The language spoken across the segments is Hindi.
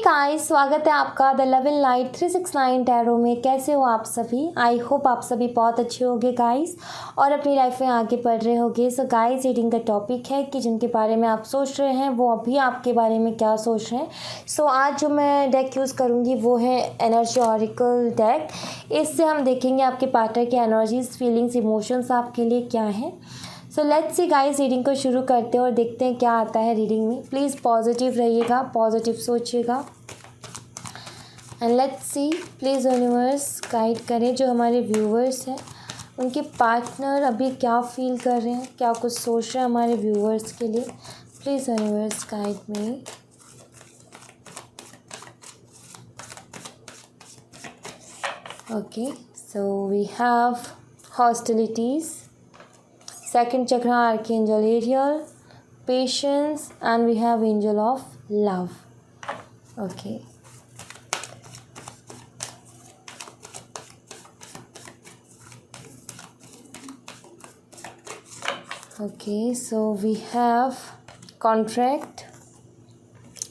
गाइस, स्वागत है आपका the love in light 369 tarot में। कैसे हो आप सभी? आई होप आप सभी बहुत अच्छे होंगे गाइस और अपनी लाइफ में आगे बढ़ रहे होंगे। सो गाइस, रीडिंग का टॉपिक है कि जिनके बारे में आप सोच रहे हैं वो अभी आपके बारे में क्या सोच रहे हैं। सो आज जो मैं डेक यूज़ करूँगी वो है एनर्जी ऑरिकल डेक। इससे हम देखेंगे आपके पार्टनर की एनर्जीज, फीलिंग्स, इमोशंस आपके लिए क्या है। So let's see guys, reading को शुरू करते हैं और देखते हैं क्या आता है रीडिंग में। प्लीज़ पॉजिटिव रहिएगा, पॉजिटिव सोचिएगा and let's see. Please universe guide करें जो हमारे व्यूवर्स हैं, उनके पार्टनर अभी क्या फील कर रहे हैं, क्या कुछ सोच रहे हैं हमारे व्यूवर्स के लिए। Please universe guide me. Okay, so we have hostilities, second chakra archangel Ariel, patience, and we have angel of love. Okay, so we have contract,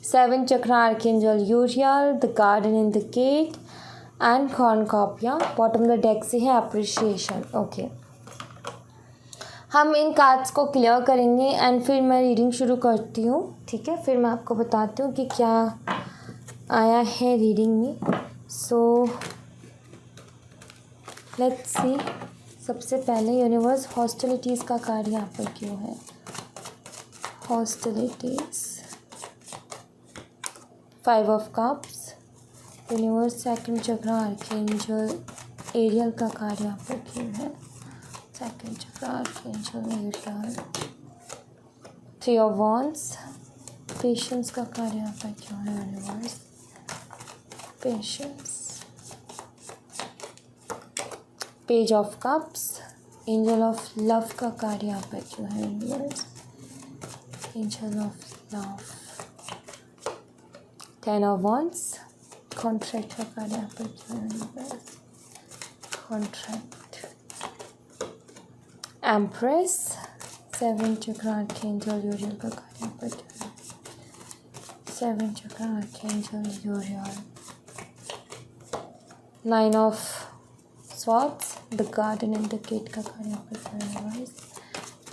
seven chakra archangel Uriel, the garden in the gate, and cornucopia. Bottom of the deck से है appreciation. Okay, हम इन कार्ड्स को क्लियर करेंगे एंड फिर मैं रीडिंग शुरू करती हूँ। ठीक है, फिर मैं आपको बताती हूँ कि क्या आया है रीडिंग में। So let's see. सबसे पहले यूनिवर्स हॉस्टिलिटीज़ का कार्ड यहाँ पर क्यों है? Hostilities, 5 of cups, universe second chakra archangel Ariel का कार्ड यहाँ पर क्यों है? Second chakra archangel Ariel, 3 of wands, patience का कार्ड यहाँ पर क्यों है universe? Patience, page of cups, angel of love का कार्ड यहाँ पर क्यों है universe? Angel of love, 10 of wands, contract का कार्ड यहाँ पर क्यों है universe? Contract, empress, 7 chakra archangel Uriel का कार्ड यहाँ पर क्यों है? 7 chakra archangel Uriel, 9 of swords, the garden and the gate का कार्ड यहाँ पर क्यों है guys?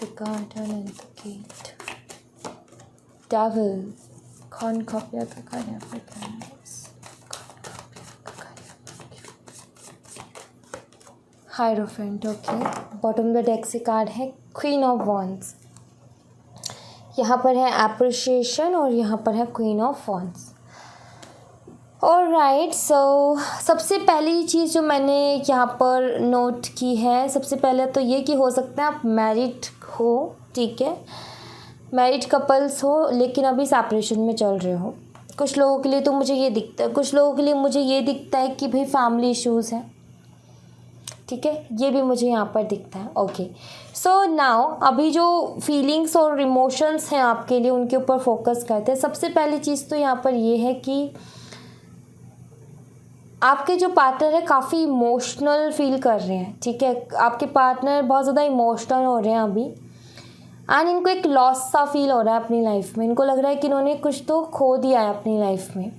The garden and the gate, devil, cornucopia का कार्ड यहाँ पर क्यों है guys? Hierophant. Okay, bottom the deck से कार्ड है क्वीन ऑफ वॉन्ड्स। यहाँ पर है एप्रिशिएशन और यहाँ पर है queen of wands. Alright, so सबसे पहली चीज़ जो मैंने यहाँ पर नोट की है, सबसे पहले तो ये कि हो सकता है आप मैरिड हो, ठीक है, मैरिड कपल्स हो लेकिन अभी सेपरेशन में चल रहे हो। कुछ लोगों के लिए तो मुझे ये दिखता है, कुछ लोगों के लिए मुझे ये दिखता है कि भाई फैमिली इश्यूज़ हैं। ठीक है, ये भी मुझे यहाँ पर दिखता है। ओके, सो नाउ अभी जो फीलिंग्स और इमोशंस हैं आपके लिए उनके ऊपर फोकस करते हैं। सबसे पहली चीज़ तो यहाँ पर ये है कि आपके जो पार्टनर है काफ़ी इमोशनल फील कर रहे हैं। ठीक है, आपके पार्टनर बहुत ज़्यादा इमोशनल हो रहे हैं अभी एंड इनको एक लॉस सा फील हो रहा है अपनी लाइफ में। इनको लग रहा है कि इन्होंने कुछ तो खो दिया है अपनी लाइफ में,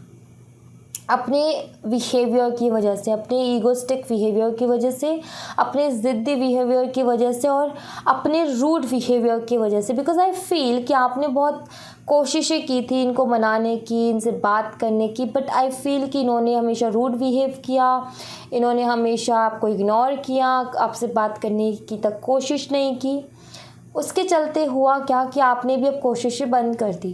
अपने बिहेवियर की वजह से, अपने ईगोस्टिक बिहेवियर की वजह से, अपने ज़िद्दी बिहेवियर की वजह से और अपने रूड बिहेवियर की वजह से। बिकॉज आई फील कि आपने बहुत कोशिशें की थी इनको मनाने की, इनसे बात करने की, बट आई फील कि इन्होंने हमेशा रूड बिहेव किया, इन्होंने हमेशा आपको इग्नोर किया, आपसे बात करने की तक कोशिश नहीं की। उसके चलते हुआ क्या कि आपने भी अब कोशिशें बंद कर दी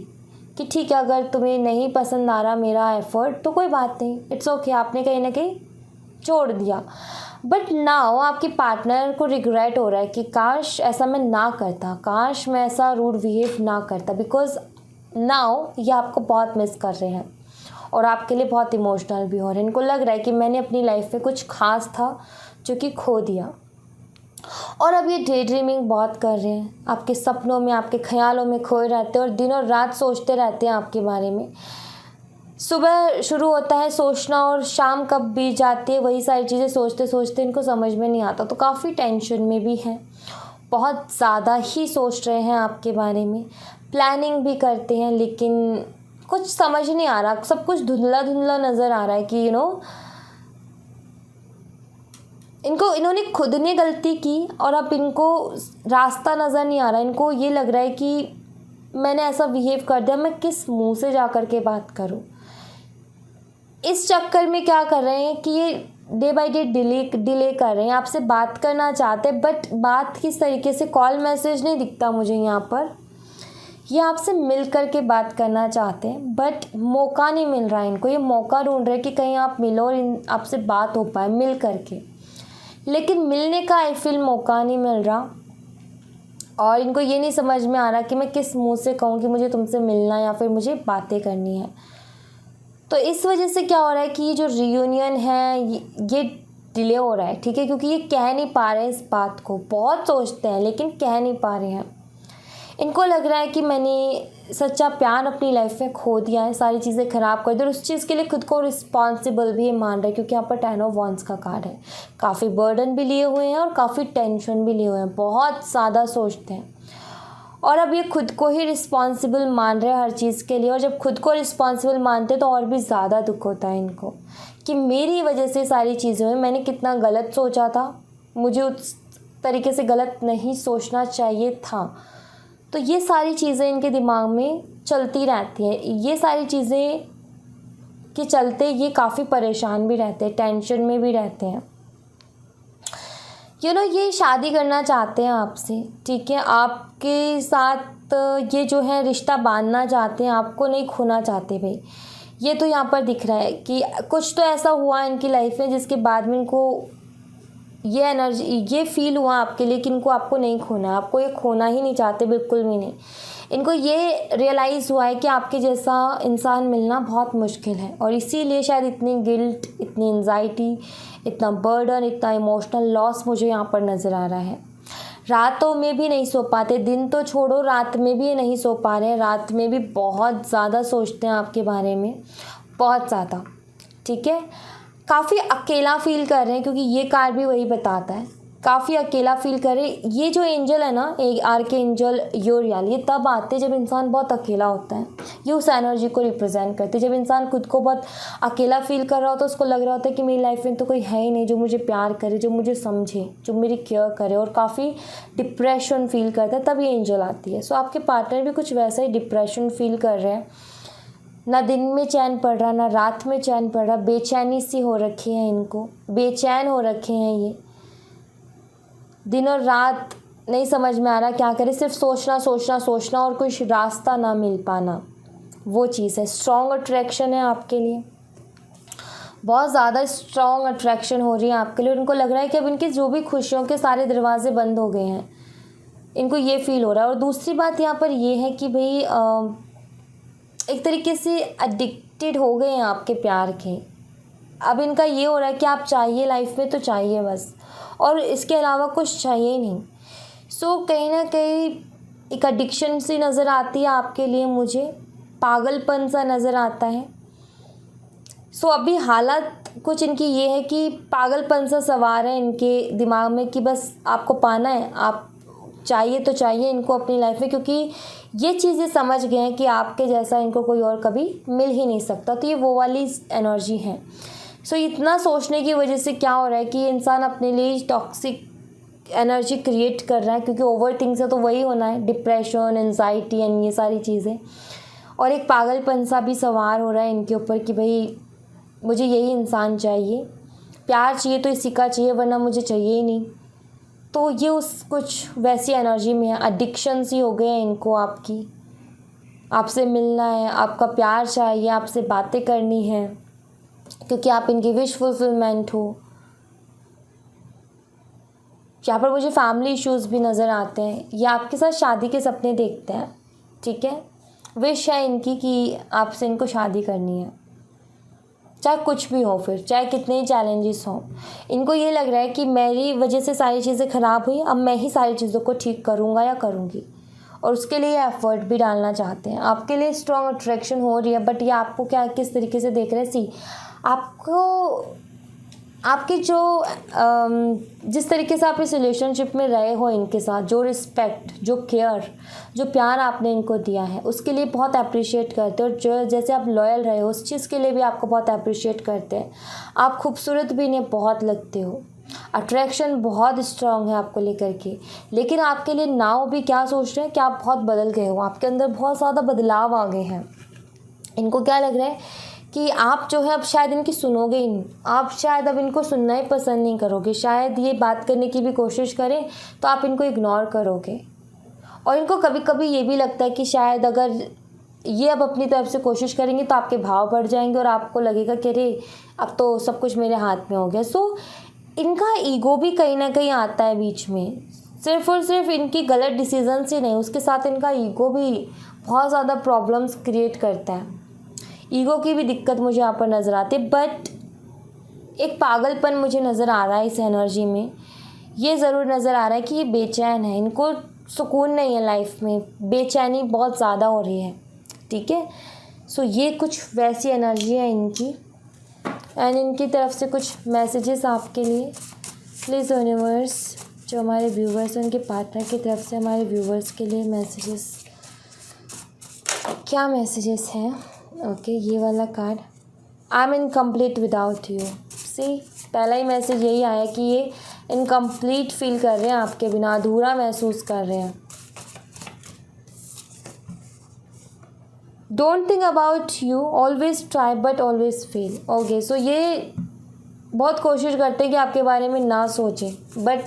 कि ठीक है, अगर तुम्हें नहीं पसंद आ रहा मेरा एफ़र्ट तो कोई बात नहीं, इट्स ओके, आपने कहीं ना कहीं छोड़ दिया। बट नाउ आपके पार्टनर को रिग्रेट हो रहा है कि काश ऐसा मैं ना करता, काश मैं ऐसा रूड बिहेव ना करता। बिकॉज नाउ ये आपको बहुत मिस कर रहे हैं और आपके लिए बहुत इमोशनल भी हो रहे हैं। इनको लग रहा है कि मैंने अपनी लाइफ में कुछ खास था जो कि खो दिया। और अब ये डे ड्रीमिंग बहुत कर रहे हैं, आपके सपनों में, आपके ख्यालों में खोए रहते हैं और दिनों रात सोचते रहते हैं आपके बारे में। सुबह शुरू होता है सोचना और शाम कब बीत जाती है वही सारी चीज़ें सोचते सोचते इनको समझ में नहीं आता। तो काफ़ी टेंशन में भी हैं, बहुत ज़्यादा ही सोच रहे हैं आपके बारे में, प्लानिंग भी करते हैं लेकिन कुछ समझ नहीं आ रहा, सब कुछ धुंधला धुंधला नज़र आ रहा है कि इन्होंने खुद ने गलती की और अब इनको रास्ता नज़र नहीं आ रहा। इनको ये लग रहा है कि मैंने ऐसा बिहेव कर दिया, मैं किस मुंह से जा कर के बात करूं। इस चक्कर में क्या कर रहे हैं कि ये डे बाय डे डिले कर रहे हैं, आपसे बात करना चाहते हैं बट बात किस तरीके से, कॉल मैसेज नहीं दिखता मुझे यहाँ पर। ये आपसे मिल कर के बात करना चाहते हैं बट मौका नहीं मिल रहा है इनको। ये मौका ढूंढ रहे हैं कि कहीं आप मिलो और आपसे बात हो पाए मिल कर के, लेकिन मिलने का आई फील मौका नहीं मिल रहा। और इनको ये नहीं समझ में आ रहा कि मैं किस मुंह से कहूँ कि मुझे तुमसे मिलना या फिर मुझे बातें करनी है। तो इस वजह से क्या हो रहा है कि ये जो रियूनियन है ये डिले हो रहा है, ठीक है, क्योंकि ये कह नहीं पा रहे हैं इस बात को। बहुत सोचते हैं लेकिन कह नहीं पा रहे हैं। इनको लग रहा है कि मैंने सच्चा प्यार अपनी लाइफ में खो दिया है, सारी चीज़ें ख़राब कर दी, और उस चीज़ के लिए खुद को रिस्पॉन्सिबल भी मान रहे हैं, क्योंकि यहाँ पर 10 ऑफ वांड्स का कार्ड है। काफ़ी बर्डन भी लिए हुए हैं और काफ़ी टेंशन भी लिए हुए हैं, बहुत ज़्यादा सोचते हैं। और अब ये खुद को ही रिस्पॉन्सिबल मान रहे हैं हर चीज़ के लिए, और जब खुद को रिस्पॉन्सिबल मानते हैं तो और भी ज़्यादा दुख होता है इनको कि मेरी वजह से सारी चीज़ें हुई, मैंने कितना गलत सोचा था, मुझे उस तरीके से गलत नहीं सोचना चाहिए था। तो ये सारी चीज़ें इनके दिमाग में चलती रहती हैं। ये सारी चीज़ें के चलते ये काफ़ी परेशान भी रहते हैं, टेंशन में भी रहते हैं। ये शादी करना चाहते हैं आपसे, ठीक है, आपके साथ ये जो है रिश्ता बांधना चाहते हैं, आपको नहीं खोना चाहते भाई। ये तो यहाँ पर दिख रहा है कि कुछ तो ऐसा हुआ इनकी लाइफ में जिसके बाद में इनको ये एनर्जी, ये फील हुआ आपके लिए कि इनको आपको नहीं खोना, आपको ये खोना ही नहीं चाहते, बिल्कुल भी नहीं। इनको ये रियलाइज़ हुआ है कि आपके जैसा इंसान मिलना बहुत मुश्किल है, और इसीलिए शायद इतनी गिल्ट, इतनी एंजाइटी, इतना बर्डन, इतना इमोशनल लॉस मुझे यहाँ पर नज़र आ रहा है। रातों में भी नहीं सो पाते, दिन तो छोड़ो रात में भी नहीं सो पा रहे हैं, रात में भी बहुत ज़्यादा सोचते हैं आपके बारे में, बहुत ज़्यादा, ठीक है। काफ़ी अकेला फील कर रहे हैं, क्योंकि ये कार्ड भी वही बताता है, काफ़ी अकेला फील कर रहे हैं। ये जो एंजल है ना, एक आर्क एंजल यूरियल, ये तब आते हैं जब इंसान बहुत अकेला होता है। ये उस एनर्जी को रिप्रेजेंट करते हैं जब इंसान खुद को बहुत अकेला फील कर रहा होता है, उसको लग रहा होता है कि मेरी लाइफ में तो कोई है ही नहीं जो मुझे प्यार करे, जो मुझे समझे, जो मेरी केयर करे, और काफ़ी डिप्रेशन फील करता है, तब ये एंजल आती है। सो आपके पार्टनर भी कुछ वैसा ही डिप्रेशन फील कर रहे हैं, ना दिन में चैन पड़ रहा, ना रात में चैन पड़ रहा, बेचैनी सी हो रखी है इनको, बेचैन हो रखे हैं ये, दिन और रात नहीं समझ में आ रहा क्या करे, सिर्फ सोचना सोचना सोचना और कुछ रास्ता ना मिल पाना, वो चीज़ है। स्ट्रॉन्ग अट्रैक्शन है आपके लिए, बहुत ज़्यादा स्ट्रॉन्ग अट्रैक्शन हो रही है आपके लिए। उनको लग रहा है कि अब इनकी जो भी खुशियों के सारे दरवाजे बंद हो गए हैं, इनको ये फील हो रहा है। और दूसरी बात यहाँ पर ये है कि भाई एक तरीके से एडिक्टेड हो गए हैं आपके प्यार के। अब इनका ये हो रहा है कि आप चाहिए लाइफ में तो चाहिए बस, और इसके अलावा कुछ चाहिए ही नहीं। सो कहीं ना कहीं एक एडिक्शन सी नज़र आती है आपके लिए, मुझे पागलपन सा नज़र आता है। सो अभी हालत कुछ इनकी ये है कि पागलपन सा सवार है इनके दिमाग में कि बस आपको पाना है, आप चाहिए तो चाहिए इनको अपनी लाइफ में, क्योंकि ये चीज़ें समझ गए हैं कि आपके जैसा इनको कोई और कभी मिल ही नहीं सकता। तो ये वो वाली एनर्जी है। सो इतना सोचने की वजह से क्या हो रहा है कि इंसान अपने लिए टॉक्सिक एनर्जी क्रिएट कर रहा है, क्योंकि ओवर थिंक से तो वही होना है, डिप्रेशन, एंजाइटी एंड ये सारी चीज़ें। और एक पागलपन सा भी सवार हो रहा है इनके ऊपर कि भाई मुझे यही इंसान चाहिए, प्यार चाहिए तो इसी का चाहिए, वरना मुझे चाहिए ही नहीं। तो ये उस कुछ वैसी एनर्जी में है, एडिक्शन सी हो गए हैं इनको आपकी, आपसे मिलना है, आपका प्यार चाहिए, आपसे बातें करनी है, क्योंकि आप इनकी विश फुलफिलमेंट हो। यहाँ पर मुझे फैमिली इश्यूज़ भी नज़र आते हैं, ये आपके साथ शादी के सपने देखते हैं, ठीक है। विश है इनकी कि आपसे इनको शादी करनी है, चाहे कुछ भी हो, फिर चाहे कितने ही चैलेंजेस हों। इनको ये लग रहा है कि मेरी वजह से सारी चीज़ें ख़राब हुई, अब मैं ही सारी चीज़ों को ठीक करूँगा या करूँगी, और उसके लिए एफर्ट भी डालना चाहते हैं। आपके लिए स्ट्रॉन्ग अट्रैक्शन हो रही है, बट ये आपको क्या किस तरीके से देख रहे हैं, आपको आपके जो जिस तरीके से आप इस रिलेशनशिप में रहे हो इनके साथ, जो रिस्पेक्ट, जो केयर, जो प्यार आपने इनको दिया है, उसके लिए बहुत अप्रिशिएट करते हैं। और जो जैसे आप लॉयल रहे हो उस चीज़ के लिए भी आपको बहुत अप्रिशिएट करते हैं। आप खूबसूरत भी इन्हें बहुत लगते हो, अट्रैक्शन बहुत स्ट्रांग है आपको लेकर के। लेकिन आपके लिए नाव भी क्या सोच रहे हैं कि आप बहुत बदल गए हो, आपके अंदर बहुत ज़्यादा बदलाव आ गए हैं। इनको क्या लग रहा है कि आप जो है अब शायद इनकी सुनोगे ही नहीं, आप शायद अब इनको सुनना ही पसंद नहीं करोगे। शायद ये बात करने की भी कोशिश करें तो आप इनको इग्नोर करोगे। और इनको कभी कभी ये भी लगता है कि शायद अगर ये अब अपनी तरफ से कोशिश करेंगे तो आपके भाव बढ़ जाएंगे और आपको लगेगा कि अरे अब तो सब कुछ मेरे हाथ में हो गया। सो इनका ईगो भी कहीं ना कहीं आता है बीच में, सिर्फ और सिर्फ इनकी गलत डिसीजन से नहीं, उसके साथ इनका ईगो भी बहुत ज़्यादा प्रॉब्लम्स क्रिएट करता है। ईगो की भी दिक्कत मुझे यहाँ पर नज़र आती है। बट एक पागलपन मुझे नज़र आ रहा है इस एनर्जी में। ये ज़रूर नज़र आ रहा है कि ये बेचैन है, इनको सुकून नहीं है लाइफ में, बेचैनी बहुत ज़्यादा हो रही है। ठीक है, सो ये कुछ वैसी एनर्जी है इनकी। एंड इनकी तरफ से कुछ मैसेजेस आपके लिए। प्लीज़ यूनिवर्स, जो हमारे व्यूवर्स हैं उनके पार्टनर की तरफ से हमारे व्यूवर्स के लिए मैसेजेस, क्या मैसेजेस हैं। ओके, ये वाला card, I am incomplete without you. See, पहला ही मैसेज यही आया कि ये इनकम्प्लीट फील कर रहे हैं, आपके बिना अधूरा महसूस कर रहे हैं। Don't think about you, always try but always fail. Okay, so ये बहुत कोशिश करते हैं कि आपके बारे में ना सोचें, बट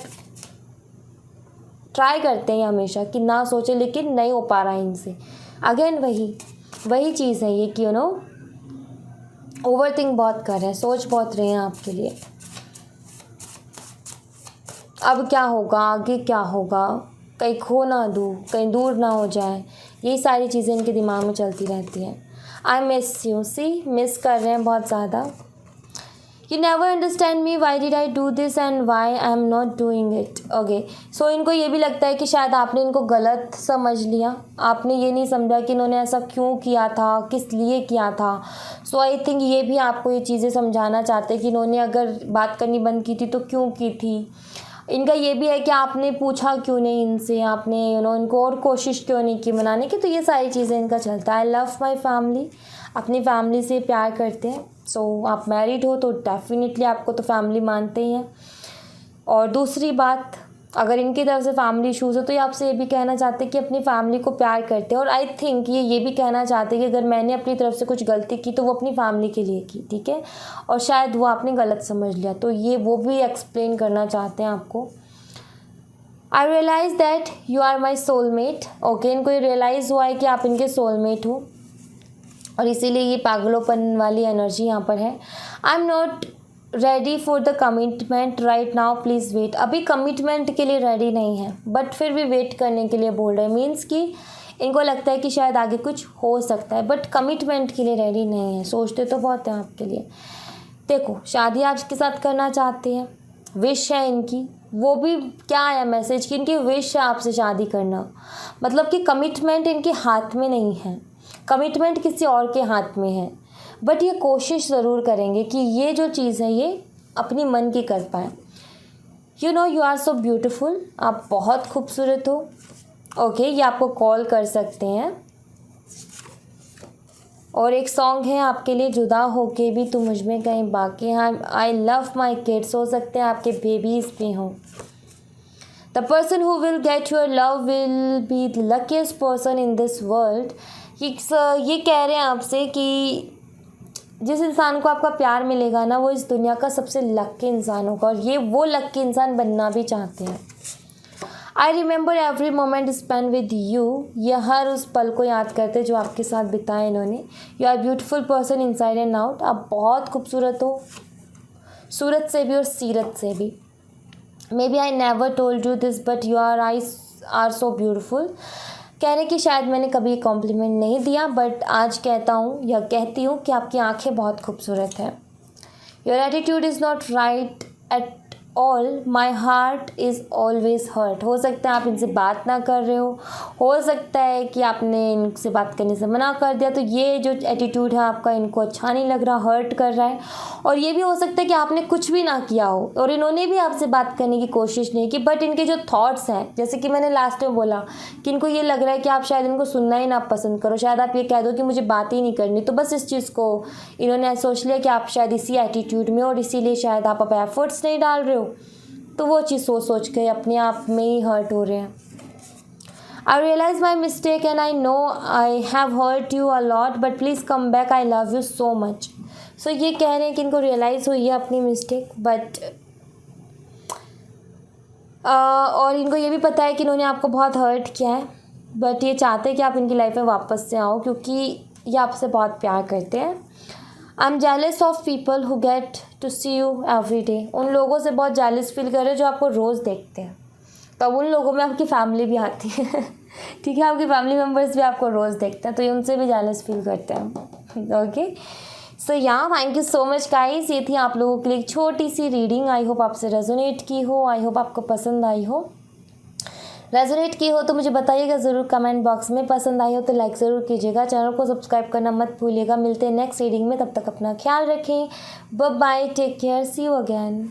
ट्राई करते हैं हमेशा कि ना सोचें, लेकिन नहीं हो पा रहा है इनसे। अगेन वही चीज़ है ये कि ओवर थिंक बहुत कर रहे हैं, सोच बहुत रहे हैं आपके लिए। अब क्या होगा, आगे क्या होगा, कहीं खो ना दूँ, कहीं दूर ना हो जाए, यही सारी चीज़ें इनके दिमाग में चलती रहती हैं। I miss you, see, miss कर रहे हैं बहुत ज़्यादा। You never understand me, why did I do this and why I am not doing it. Okay, so इनको ये भी लगता है कि शायद आपने इनको गलत समझ लिया, आपने ये नहीं समझा कि इन्होंने ऐसा क्यों किया था, किस लिए किया था। सो आई थिंक ये भी आपको ये चीज़ें समझाना चाहते हैं कि इन्होंने अगर बात करनी बंद की थी तो क्यों की थी। इनका ये भी है कि आपने पूछा क्यों नहीं इनसे, आपने इनको और कोशिश क्यों नहीं की मनाने की। तो ये सारी चीज़ें इनका चलता है। आई लव माई फैमिली, अपनी फैमिली से प्यार करते हैं। सो आप मैरिड हो तो डेफिनेटली आपको तो फैमिली मानते ही हैं। और दूसरी बात, अगर इनकी तरफ से फैमिली इशूज़ हो तो ये आपसे ये भी कहना चाहते हैं कि अपनी फैमिली को प्यार करते हैं। और आई थिंक ये भी कहना चाहते हैं कि अगर मैंने अपनी तरफ से कुछ गलती की तो वो अपनी फैमिली के लिए की, ठीक है, और शायद वो आपने गलत समझ लिया, तो ये वो भी एक्सप्लेन करना चाहते हैं आपको। I realise that you are my soulmate. Okay, इनको ये रियलाइज़ हुआ है कि आप इनके सोलमेट हो और इसीलिए ये पागलोपन वाली एनर्जी यहाँ पर है। I am not ready for the commitment right now, please wait. अभी कमिटमेंट के लिए रेडी नहीं है, बट फिर भी वेट करने के लिए बोल रहे हैं। मीन्स कि इनको लगता है कि शायद आगे कुछ हो सकता है, बट कमिटमेंट के लिए रेडी नहीं है। सोचते तो बहुत हैं आपके लिए। देखो, शादी आपके साथ करना चाहते हैं, विश है इनकी, वो भी क्या आया मैसेज कि इनकी विश है आपसे शादी करना। मतलब कि कमिटमेंट इनके हाथ में नहीं है, कमिटमेंट किसी और के हाथ में है। बट ये कोशिश ज़रूर करेंगे कि ये जो चीज़ है ये अपनी मन की कर पाए। You know you are so beautiful, आप बहुत खूबसूरत हो। ओके, ये आपको कॉल कर सकते हैं। और एक सॉन्ग है आपके लिए, जुदा होके भी तुम मुझ में कहीं बाकी हैं। आई लव माई किड्स, हो सकते हैं आपके बेबीज़ भी हों। The person who will get your love will be the luckiest person in this world. ये कह रहे हैं आपसे कि जिस इंसान को आपका प्यार मिलेगा ना, वो इस दुनिया का सबसे लकी इंसान होगा, और ये वो लकी इंसान बनना भी चाहते हैं। I remember every moment spend with you, ये हर उस पल को याद करते जो आपके साथ बिताए इन्होंने। You are beautiful person inside and out, आप बहुत खूबसूरत हो, सूरत से भी और सीरत से भी। Maybe I never told you this but your eyes are so beautiful. कह रहे कि शायद मैंने कभी कॉम्प्लीमेंट नहीं दिया, बट आज कहता हूँ या कहती हूँ कि आपकी आंखें बहुत खूबसूरत हैं। Your attitude is not right at all my heart is always hurt. हो सकता है आप इनसे बात ना कर रहे हो सकता है कि आपने इनसे बात करने से मना कर दिया, तो ये जो एटीट्यूड है आपका इनको अच्छा नहीं लग रहा, हर्ट कर रहा है। और ये भी हो सकता है कि आपने कुछ भी ना किया हो और इन्होंने भी आपसे बात करने की कोशिश नहीं की, बट इनके जो थॉट्स हैं, जैसे कि मैंने लास्ट में बोला कि इनको ये लग रहा है कि आप शायद इनको सुनना ही ना पसंद करो, शायद आप ये कह दो कि मुझे बात ही नहीं करनी, तो बस इस चीज़ को इन्होंने सोच लिया कि आप शायद इसी एटीट्यूड में और इसीलिए शायद आप अब एफर्ट्स नहीं डाल रहे हो, तो वो चीज़ सोच के अपने आप में ही हर्ट हो रहे हैं। I realise my mistake and I know I have hurt you a lot but please come back, I love you so much. So ये कह रहे हैं कि इनको रियलाइज़ हुई है अपनी मिस्टेक, बट और इनको ये भी पता है कि इन्होंने आपको बहुत हर्ट किया है, बट ये चाहते हैं कि आप इनकी लाइफ में वापस से आओ क्योंकि ये आपसे बहुत प्यार करते हैं। I am jealous of people who get to see you every day. उन लोगों से बहुत जेलस फील कर रहे हैं जो आपको रोज़ देखते हैं, तो अब उन लोगों में आपकी फैमिली भी आती है ठीक है, आपकी फैमिली मेम्बर्स भी आपको रोज़ देखते हैं, तो ये उनसे भी जेलस फील करते हैं। ओके, सो या thank you so much guys, ये थी आप लोगों के लिए एक छोटी सी रीडिंग। आई होप आपसे रेजोनेट की हो, आई होप आपको पसंद आई हो। रेजोनेट की हो तो मुझे बताइएगा ज़रूर कमेंट बॉक्स में, पसंद आई हो तो लाइक ज़रूर कीजिएगा, चैनल को सब्सक्राइब करना मत भूलिएगा। मिलते हैं नेक्स्ट रीडिंग में, तब तक अपना ख्याल रखें, bye bye, take care, see you again.